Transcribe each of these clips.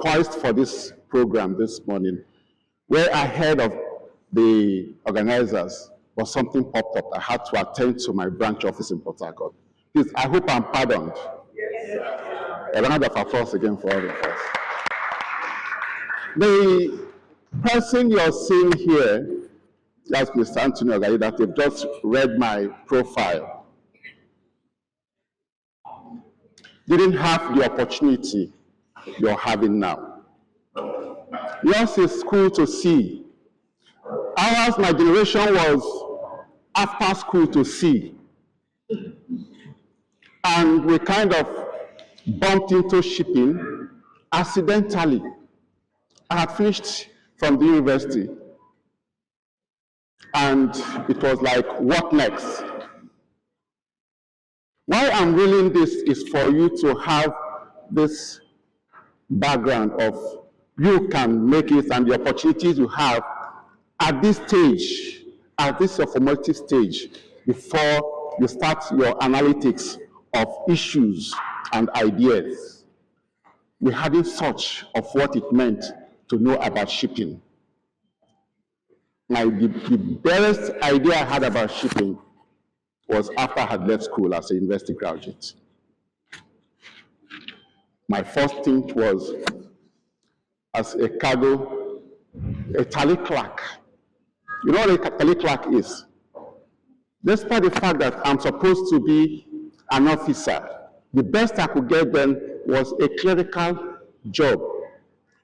poised for this program this morning, where ahead of the organizers was something popped up. I had to attend to my branch office in Port Harcourt. Please, I hope I'm pardoned. A round of applause again for all of us. The person you're seeing here, that's Mr. Anthony Ogadi, that you've just read my profile, didn't have the opportunity you're having now. Yours is school to see. Ours, my generation, was after school to see. And we kind of bumped into shipping accidentally. I had finished from the university, and it was like, what next? Why I'm reading this is for you to have this background of you can make it and the opportunities you have at this stage, at this formative stage, before you start your analytics of issues and ideas. We hadn't such of what it meant to know about shipping. The best idea I had about shipping was after I had left school as a university graduate. My first thing was as a cargo, a tally clerk. You know what a tally clerk is? Despite the fact that I'm supposed to be an officer, the best I could get then was a clerical job.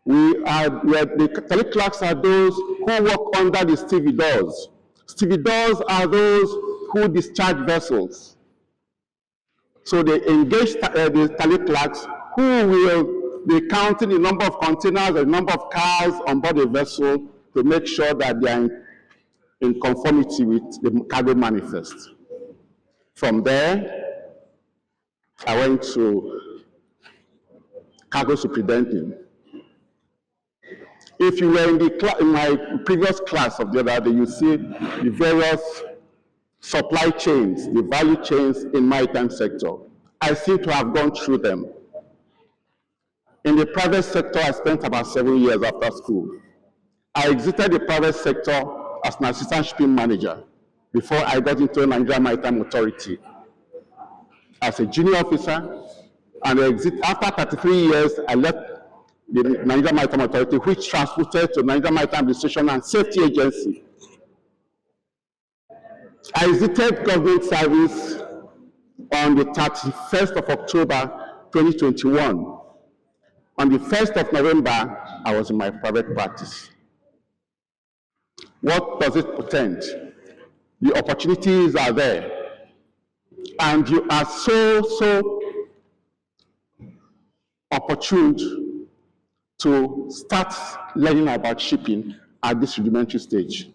The tally clerks are those who work under the stevedores. Stevedores are those who discharge vessels. So they engage the tally clerks who will be counting the number of containers, the number of cars on board a vessel to make sure that they are in conformity with the cargo manifest. From there, I went to cargo superintending. If you were in my previous class of the other day, you see the various supply chains, the value chains in maritime sector. I seem to have gone through them. In the private sector, I spent about 7 years after school. I exited the private sector as an assistant shipping manager before I got into the Nigerian Maritime Authority as a junior officer, and after 33 years, I left the Nigerian Maritime Authority, which transferred to Nigerian Maritime Administration and Safety Agency. I exited government service on the 31st of October 2021. On the 1st of November, I was in my private practice. What does it portend? The opportunities are there. And you are so opportune to start learning about shipping at this rudimentary stage.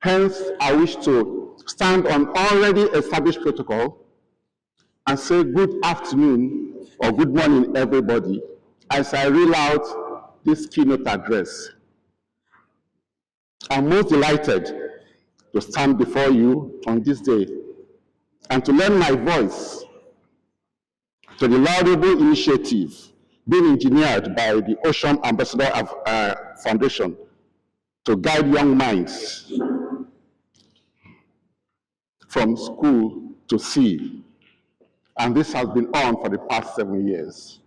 Hence, I wish to stand on already established protocol and say good afternoon or good morning, everybody, as I reel out this keynote address. I'm most delighted to stand before you on this day and to lend my voice to the laudable initiative being engineered by the Ocean Ambassador Foundation to guide young minds from school to sea. And this has been on for the past 7 years.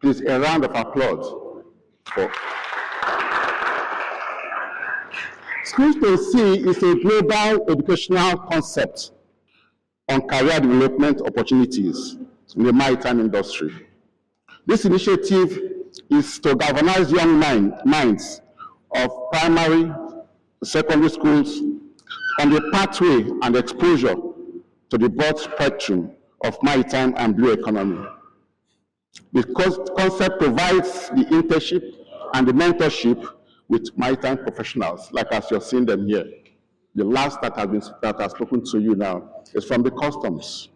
Please, a round of applause for Schools to Sea is a global educational concept on career development opportunities in the maritime industry. This initiative is to galvanize young minds of primary, secondary schools on the pathway and exposure to the broad spectrum of maritime and blue economy. The concept provides the internship and the mentorship with maritime professionals, like as you're seeing them here. The last that has spoken to you now is from the customs.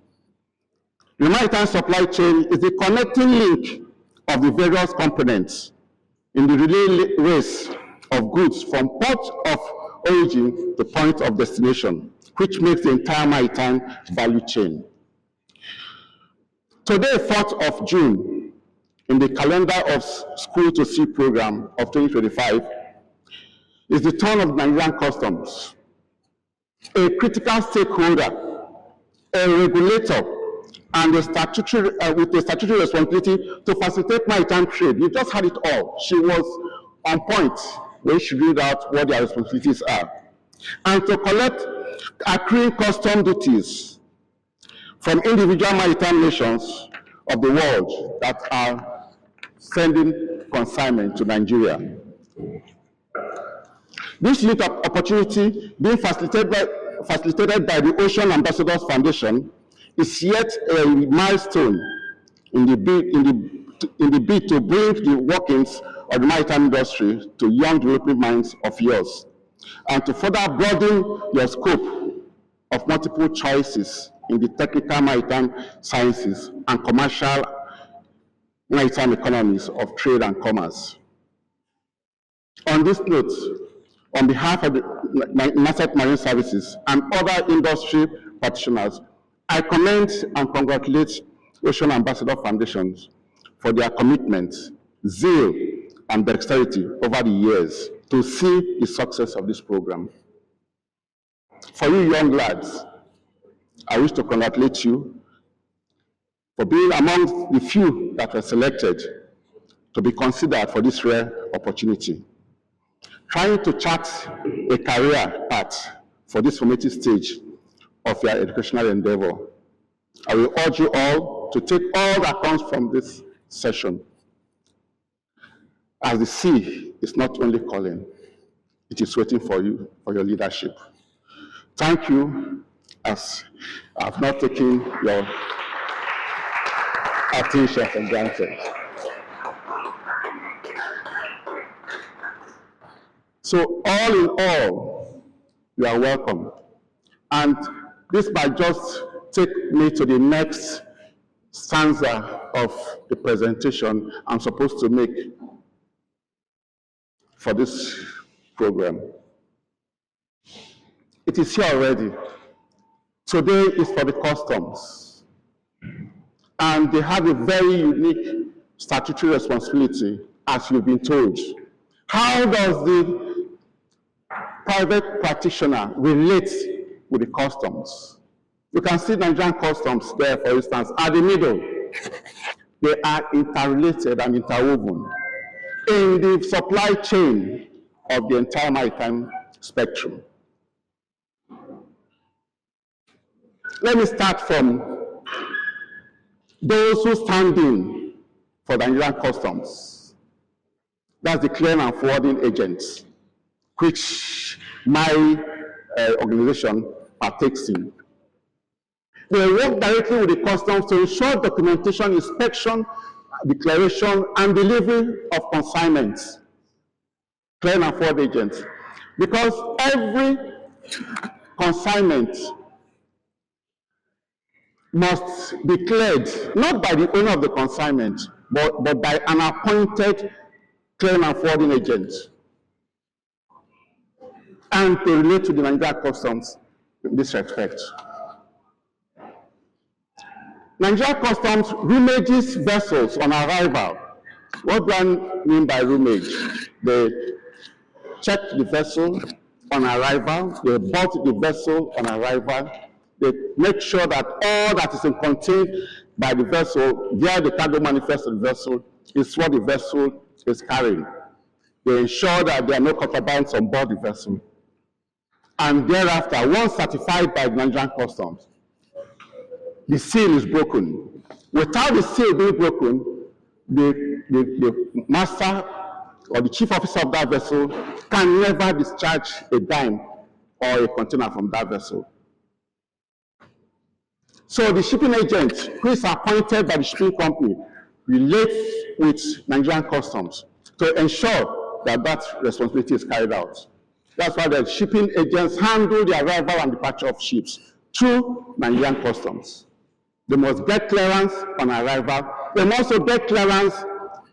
The maritime supply chain is the connecting link of the various components in the relay race of goods from port of origin to point of destination, which makes the entire maritime value chain. Today, 4th of June, in the calendar of School to Sea program of 2025 is the turn of Nigerian Customs, a critical stakeholder, a regulator, and with a statutory responsibility to facilitate maritime trade. You just had it all. She was on point when she read out what their responsibilities are. And to collect accruing custom duties from individual maritime nations of the world that are sending consignment to Nigeria. This unique opportunity being facilitated by the Ocean Ambassadors Foundation is yet a milestone in the bid to bring the workings of the maritime industry to young developing minds of yours, and to further broaden your scope of multiple choices in the technical maritime sciences and commercial maritime economies of trade and commerce. On this note, on behalf of the NASEC Marine Services and other industry practitioners, I commend and congratulate Ocean Ambassador Foundations for their commitment, zeal, and dexterity over the years to see the success of this program. For you young lads, I wish to congratulate you for being among the few that were selected to be considered for this rare opportunity. Trying to chart a career path for this formative stage of your educational endeavor. I will urge you all to take all that comes from this session, as the sea is not only calling, it is waiting for you, for your leadership. Thank you, as I have not taken your attention for granted. So all in all, you are welcome. And this might just take me to the next stanza of the presentation I'm supposed to make for this program. It is here already. Today is for the customs. And they have a very unique statutory responsibility, as you've been told. How does the private practitioner relate with the customs? You can see Nigerian customs there, for instance, at the middle. They are interrelated and interwoven in the supply chain of the entire maritime spectrum. Let me start from those who stand in for the Nigerian customs. That's the clearing and forwarding agents, which my organization partakes in. They work directly with the customs to ensure documentation, inspection, declaration, and delivery of consignments, clearing and forward agents. Because every consignment must be cleared, not by the owner of the consignment, but by an appointed clearing and forwarding agent, and to relate to the Nigerian customs in this respect. Nigerian customs roomages vessels on arrival. What do I mean by roomage? They check the vessel on arrival, they board the vessel on arrival, they make sure that all that is contained by the vessel via the cargo manifest of the vessel is what the vessel is carrying. They ensure that there are no contrabands on board the vessel. And thereafter, once certified by the Nigerian customs, the seal is broken. Without the seal being broken, the master or the chief officer of that vessel can never discharge a dime or a container from that vessel. So the shipping agent, who is appointed by the shipping company, relates with Nigerian customs to ensure that that responsibility is carried out. That's why the shipping agents handle the arrival and departure of ships through Nigerian customs. They must get clearance on arrival. They must also get clearance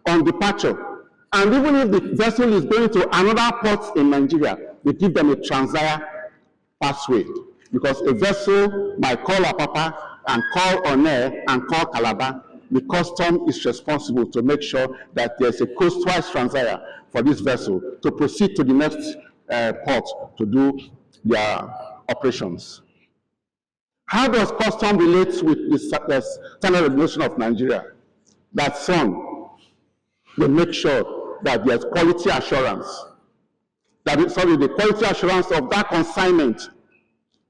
on departure. And even if the vessel is going to another port in Nigeria, they give them a Trans-Aya pathway. Because a vessel might call Apapa and call One and call Calabar the custom is responsible to make sure that there's a coastwise transfer for this vessel to proceed to the next port to do their operations. How does custom relate with the standard regulation of Nigeria? That's one, they make sure that there's quality assurance. The quality assurance of that consignment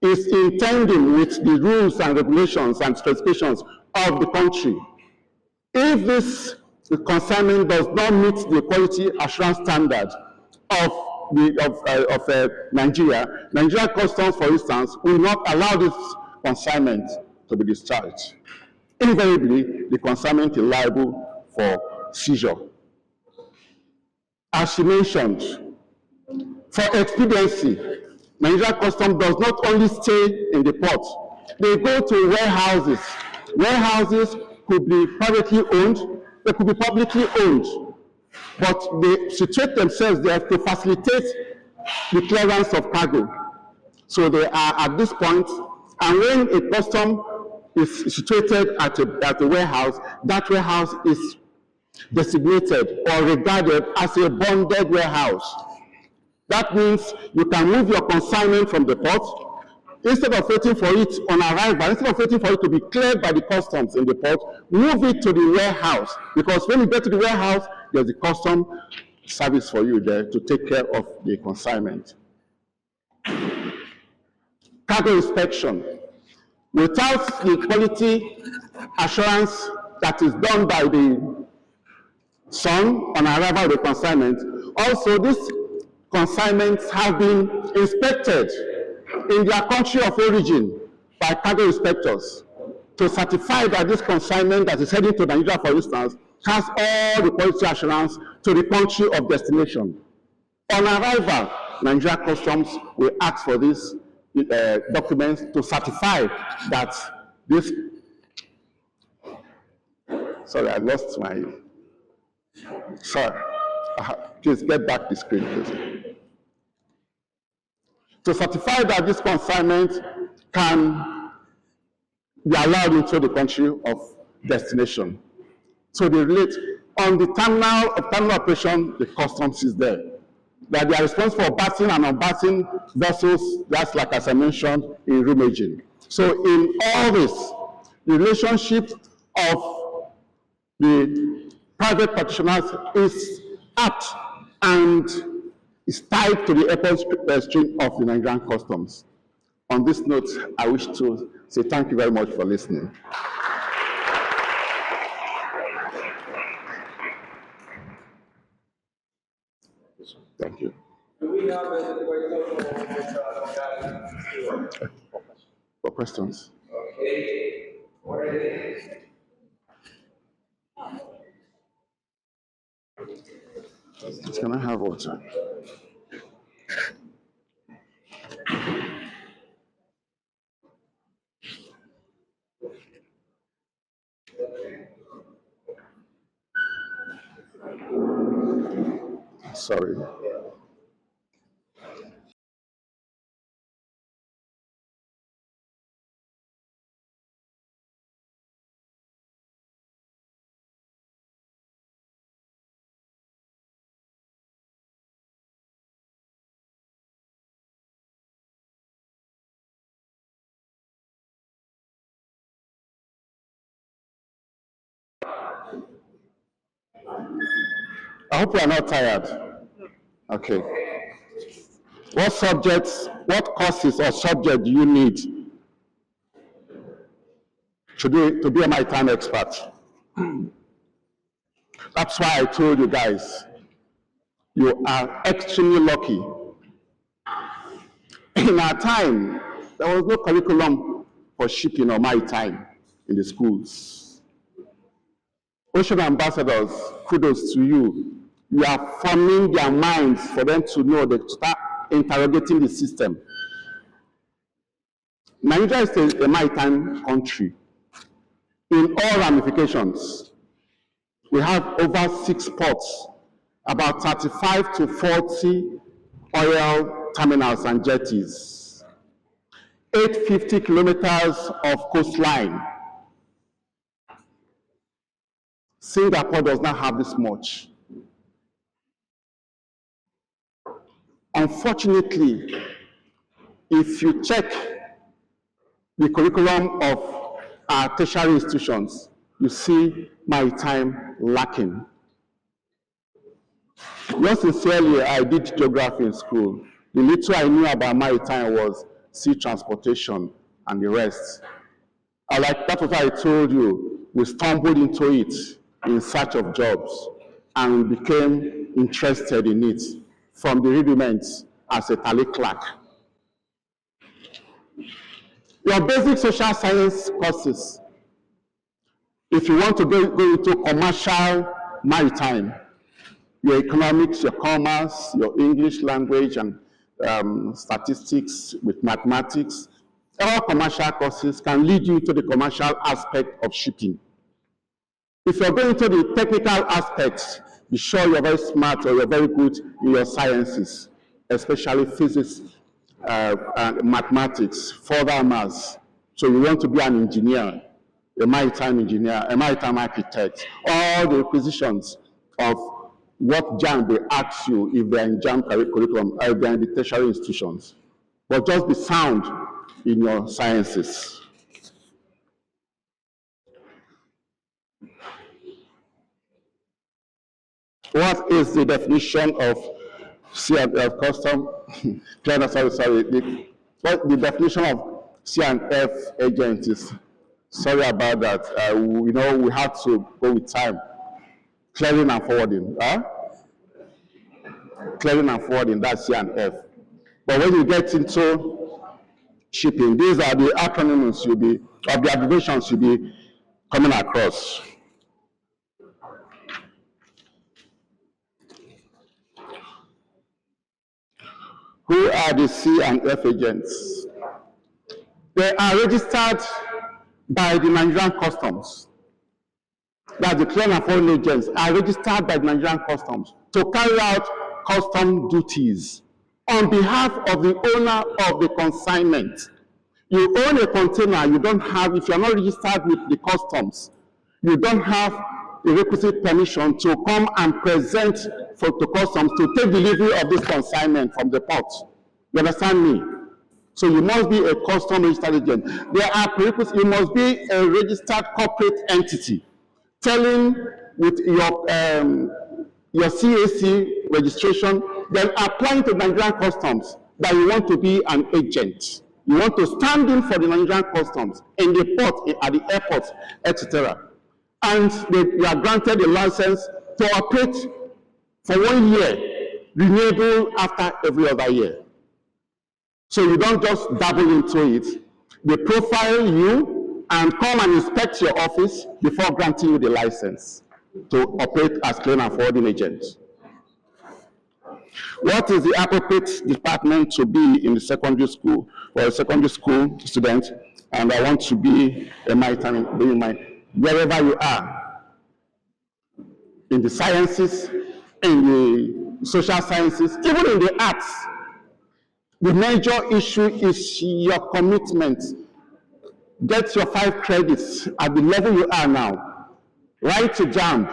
is in tandem with the rules and regulations and specifications of the country. If this consignment does not meet the quality assurance standard of Nigeria, Nigeria Customs, for instance, will not allow this consignment to be discharged. Invariably, the consignment is liable for seizure. As she mentioned, for expediency, Nigeria Customs does not only stay in the port, they go to warehouses. Warehouses could be privately owned, they could be publicly owned, but they situate themselves there to facilitate the clearance of cargo. So they are at this point, and when a custom is situated at a warehouse, that warehouse is designated or regarded as a bonded warehouse. That means you can move your consignment from the port. Instead of waiting for it on arrival, instead of waiting for it to be cleared by the customs in the port, move it to the warehouse. Because when you get to the warehouse, there's a custom service for you there to take care of the consignment. Cargo inspection. Without the quality assurance that is done by the son on arrival of the consignment, also these consignments have been inspected in their country of origin by cargo inspectors to certify that this consignment that is heading to Nigeria, for instance, has all the quality assurance to the country of destination. On arrival, Nigeria Customs will ask for these documents to certify that this. Sorry, I lost my. Sorry. Please get back the screen, please. To certify that this consignment can be allowed into the country of destination. So they relate on the terminal operation, the customs is there. That they are responsible for batting and unbatting vessels, that's like as I mentioned, in roomaging. So in all this, the relationship of the private practitioners is apt and is tied to the airport stream of the Nigerian Customs. On this note, I wish to say thank you very much for listening. Thank you. Do we have any questions for questions? Okay. What are they? Can I have water? Sorry. I hope you are not tired. Okay. What subjects, what courses or subject do you need to be a maritime expert? That's why I told you guys, you are extremely lucky. In our time, there was no curriculum for shipping or maritime in the schools. Ocean ambassadors, kudos to you. You are forming their minds for them to know that to start interrogating the system. Nigeria is a maritime country in all ramifications. We have over 6 ports, about 35 to 40 oil terminals and jetties, 850 kilometers of coastline, Singapore does not have this much. Unfortunately, if you check the curriculum of our tertiary institutions, you see maritime lacking. Just sincerely, I did geography in school. The little I knew about maritime was sea transportation and the rest. That's what I told you. We stumbled into it in search of jobs, and we became interested in it from the rudiments as a tally clerk. Your basic social science courses, if you want to go into commercial maritime, your economics, your commerce, your English language, and statistics with mathematics, all commercial courses can lead you to the commercial aspect of shipping. If you're going to the technical aspects, be sure you're very smart or you're very good in your sciences, especially physics and mathematics, further maths. So you want to be an engineer, a maritime engineer, a maritime architect, all the positions of what JAM they ask you if they're in JAM curriculum or if they're in the tertiary institutions. But just be sound in your sciences. What is the definition of C&F custom? What the definition of C&F agent is? Sorry about that. We have to go with time. Clearing and forwarding. Clearing and forwarding, that's C&F. But when you get into shipping, these are the acronyms of the abbreviations you'll be coming across. Who are the C&F agents? They are registered by the Nigerian Customs. That the clearing and forwarding agents are registered by the Nigerian Customs to carry out custom duties on behalf of the owner of the consignment. You own a container, you don't have, if you're not registered with the customs, you don't have the requisite permission to come and present to customs to take delivery of this consignment from the port. You understand me? So you must be a custom registered agent. There are prerequisites. You must be a registered corporate entity, telling with your CAC registration, then applying to Nigerian Customs that you want to be an agent. You want to stand in for the Nigerian Customs in the port, at the airport, etc. And you are granted a license to operate for 1 year, renewable after every other year. So you don't just dabble into it. They profile you and come and inspect your office before granting you the license to operate as clearing and forwarding agent. What is the appropriate department to be in the secondary school for a secondary school student? And I want to be a maritime, wherever you are, in the sciences, in the social sciences, even in the arts. The major issue is your commitment. Get your 5 credits at the level you are now. Write to JAMB.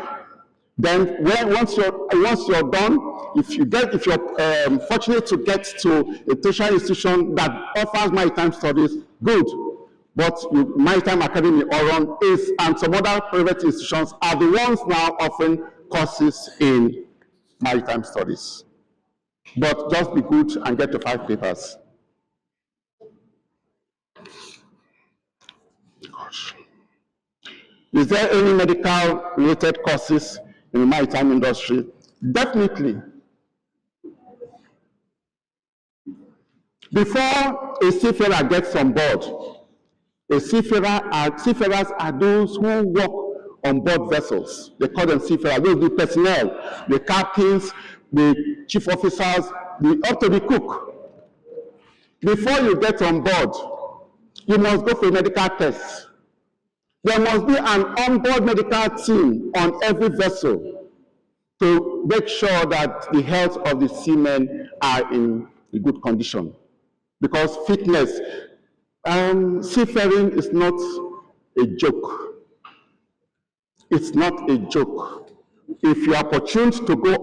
Then once you're done, if you're fortunate to get to a tertiary institution that offers maritime studies, good. But Maritime Academy Oron is, and some other private institutions are the ones now offering courses in maritime studies. But just be good and get your 5 papers. Gosh. Is there any medical related courses in the maritime industry? Definitely. Before a seafarer gets on board, seafarers are those who work on board vessels. They call them seafarers. Those the personnel, the captains, the chief officers, up to the cook. Before you get on board, you must go for a medical test. There must be an onboard medical team on every vessel to make sure that the health of the seamen are in a good condition. Because fitness, seafaring is not a joke. It's not a joke. If you are opportune to go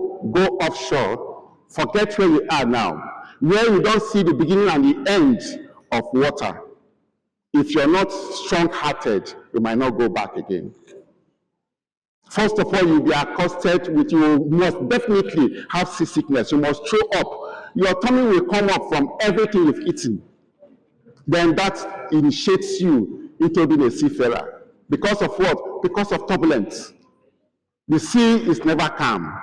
offshore, forget where you are now, where you don't see the beginning and the end of water. If you're not strong-hearted, you might not go back again. First of all, you'll be accosted with, you must definitely have seasickness. You must throw up. Your tummy will come up from everything you've eaten. Then that initiates you into being a seafarer. Because of what? Because of turbulence. The sea is never calm.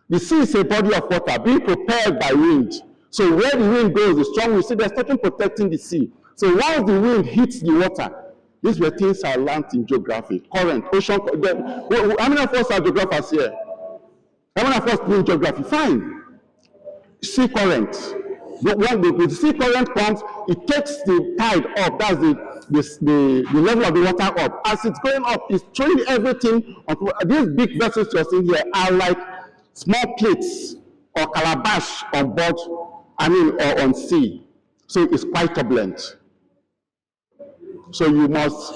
The sea is a body of water being propelled by wind. So where the wind goes, the strong wind, see, there's nothing protecting the sea. So once the wind hits the water, these were things I learned in geography. Current, ocean. How many of us are geographers here? How many of us do geography? Fine. Sea current. When the sea current comes, it takes the tide up. That's the level of the water up. As it's going up, it's throwing everything. These big vessels you're seeing here are like small plates or calabash on board, or on sea. So it's quite turbulent. So you must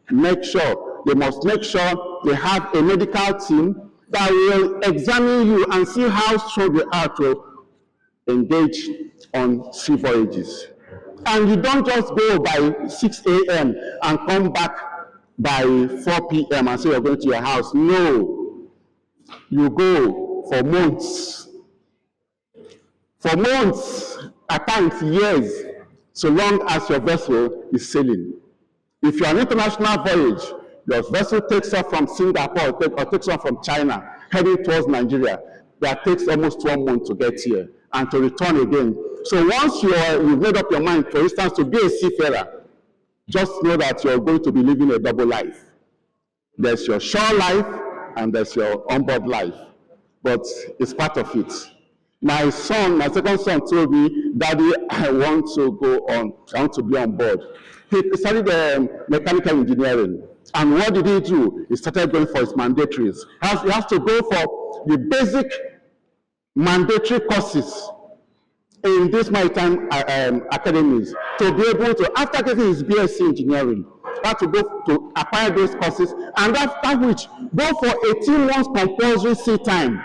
make sure, they have a medical team that will examine you and see how strong you are to engage on sea voyages. And you don't just go by 6 a.m. and come back by 4 p.m. and say you're going to your house. No. You go for months. For months, at times years, so long as your vessel is sailing. If you're on an international voyage, your vessel takes off from Singapore or takes off from China, heading towards Nigeria, that takes almost 1 month to get here and to return again. So once you've made up your mind, for instance, to be a seafarer, just know that you're going to be living a double life. There's your shore life and there's your onboard life, but it's part of it. My second son told me, Daddy, I want to be on board. He studied mechanical engineering. And what did he do? He started going for his mandatories. He has to go for the basic mandatory courses in these maritime academies to be able to, after getting his BSc engineering, have to go to acquire those courses, and after which, go for 18 months compulsory sea time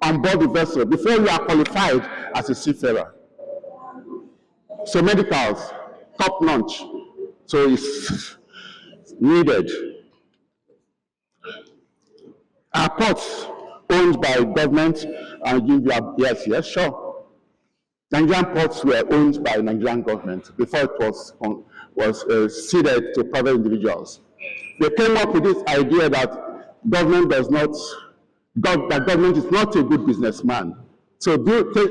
on board the vessel before you are qualified as a seafarer. So medicals, top notch. So it's needed. Our ports owned by government, and yes, sure. Nigerian ports were owned by Nigerian government before it was ceded to private individuals. They came up with this idea that government is not a good businessman. So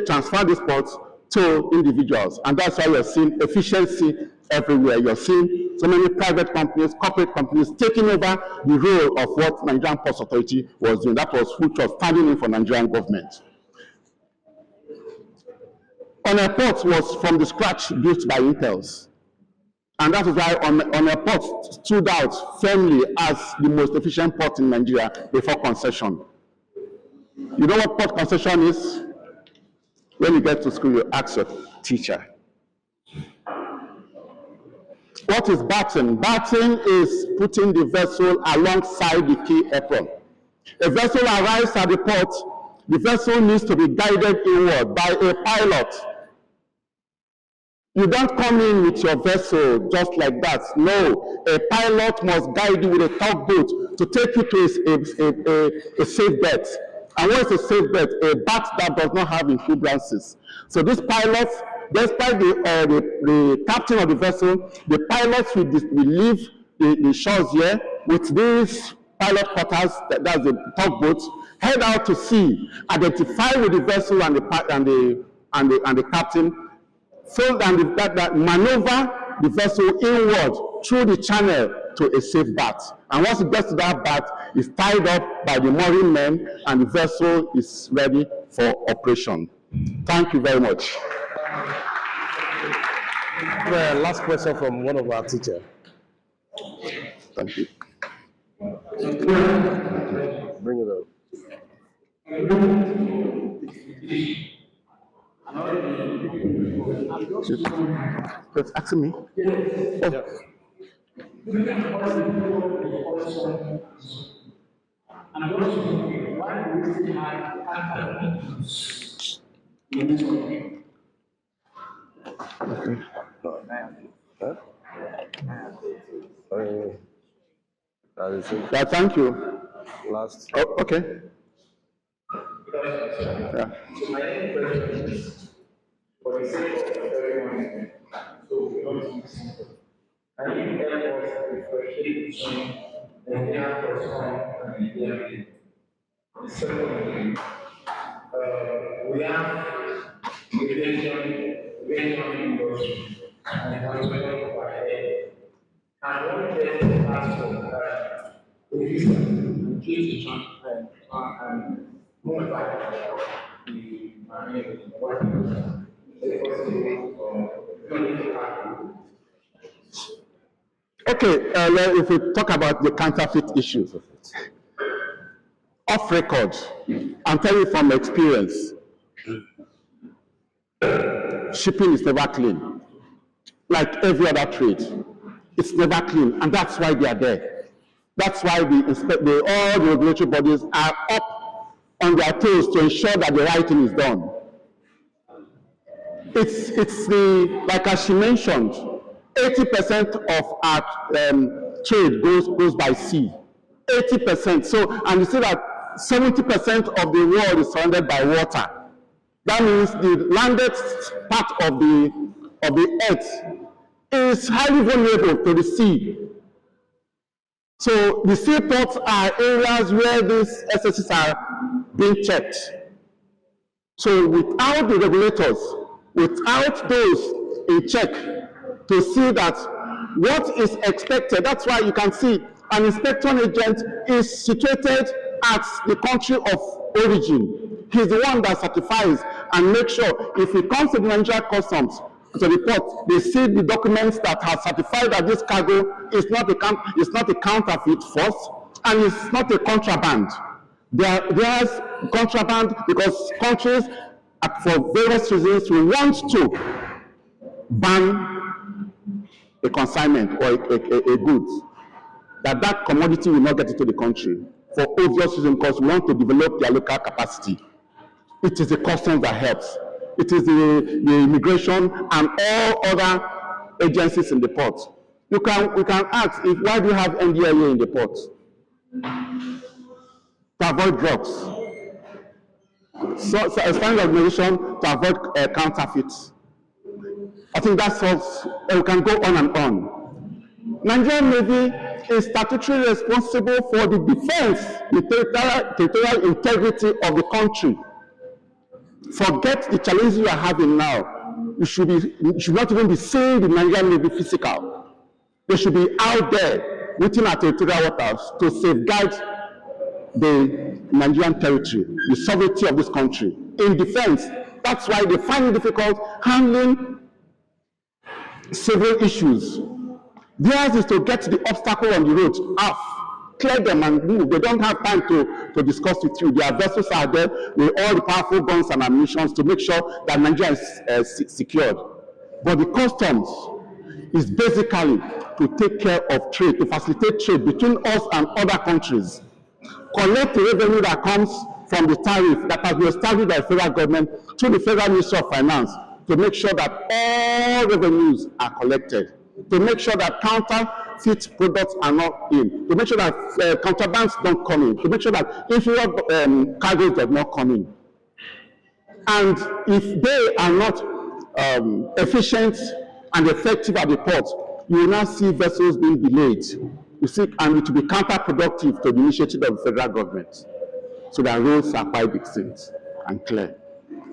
transfer these ports to individuals, and that's why you're seeing efficiency everywhere. You're seeing so many private companies, corporate companies taking over the role of what Nigerian Ports Authority was doing. Which was standing in for Nigerian government. On a port was from the scratch built by Intels. And that is why on a port stood out firmly as the most efficient port in Nigeria before concession. You know what port concession is? When you get to school, you ask your teacher. What is batting? Batting is putting the vessel alongside the key apron. A vessel arrives at the port, the vessel needs to be guided inward by a pilot. You don't come in with your vessel just like that. No, a pilot must guide you with a tugboat to take you to a safe bet. And what is a safe bet? A bat that does not have encumbrances. So this pilot, despite the captain of the vessel, the pilots will leave the shores here with these pilot quarters, that's the tugboats, head out to sea, identify with the vessel and the captain, so that maneuver the vessel inward through the channel to a safe berth. And once it gets to that berth, it's tied up by the mooring men and the vessel is ready for operation. Thank you very much. Last question from one of our teachers. Thank you. Bring it up. Just asking me? Oh. looking at what the people in the question, and what you do, why do we still have academics in this country? Yeah, thank you. Last. Oh, okay. Yeah. So my next question is, for the sake of everyone, so we don't use simple. Can you help us differentiate between the Nigerian correspondent and the Nigerian? Secondly, we have regional industry and international overhead. And one person asked for a visa and choose and move back the what Okay, if we talk about the counterfeit issues of it, off record, I'm telling you from experience, shipping is never clean. Like every other trade, it's never clean, and that's why they are there. That's why all the regulatory bodies are up on their toes to ensure that the right thing is done. It's like as she mentioned, 80% of our trade goes by sea. 80%. So, and you see that 70% of the world is surrounded by water. That means the landed part of the earth is highly vulnerable to the sea. So the seaports are areas where these SSCs are being checked. So without the regulators, without those in check to see that what is expected, that's why you can see an inspection agent is situated at the country of origin. He's the one that certifies and makes sure if he comes to the Nigerian customs to report, they see the documents that have certified that this cargo is not a counterfeit first, and it's not a contraband. There's contraband because countries, for various reasons, will want to ban a consignment or a goods, that commodity will not get into the country for obvious reasons, because we want to develop their local capacity. It is the customs that helps. It is the immigration and all other agencies in the port. We can ask, why do you have NDLA in the port? To avoid drugs. So a standard organization to avoid counterfeits. I think that solves, we can go on and on. Nigerian Navy is statutorily responsible for the defense, the territorial integrity of the country. Forget the challenges you are having now. You should not even be seeing the Nigerian Navy physical. They should be out there within our territorial waters to safeguard the Nigerian territory, the sovereignty of this country. In defense, that's why they find it difficult handling several issues. Theirs is to get the obstacle on the road off, clear them and move. They don't have time to discuss with you. Their vessels are there with all the powerful guns and ammunition to make sure that Nigeria is secured. But the customs is basically to take care of trade, to facilitate trade between us and other countries. Collect the revenue that comes from the tariff that has been established by the federal government through the Federal Ministry of Finance to make sure that all revenues are collected, to make sure that counterfeit products are not in, to make sure that contrabands don't come in, to make sure that inferior cargoes do not come in. And if they are not efficient and effective at the port, you will now see vessels being delayed. You see, and it will be counterproductive to the initiative of the federal government. So their roles are quite distinct and clear.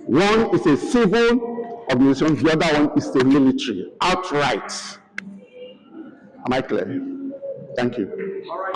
One is a civil organization, the other one is a military, outright. Am I clear? Thank you. All right.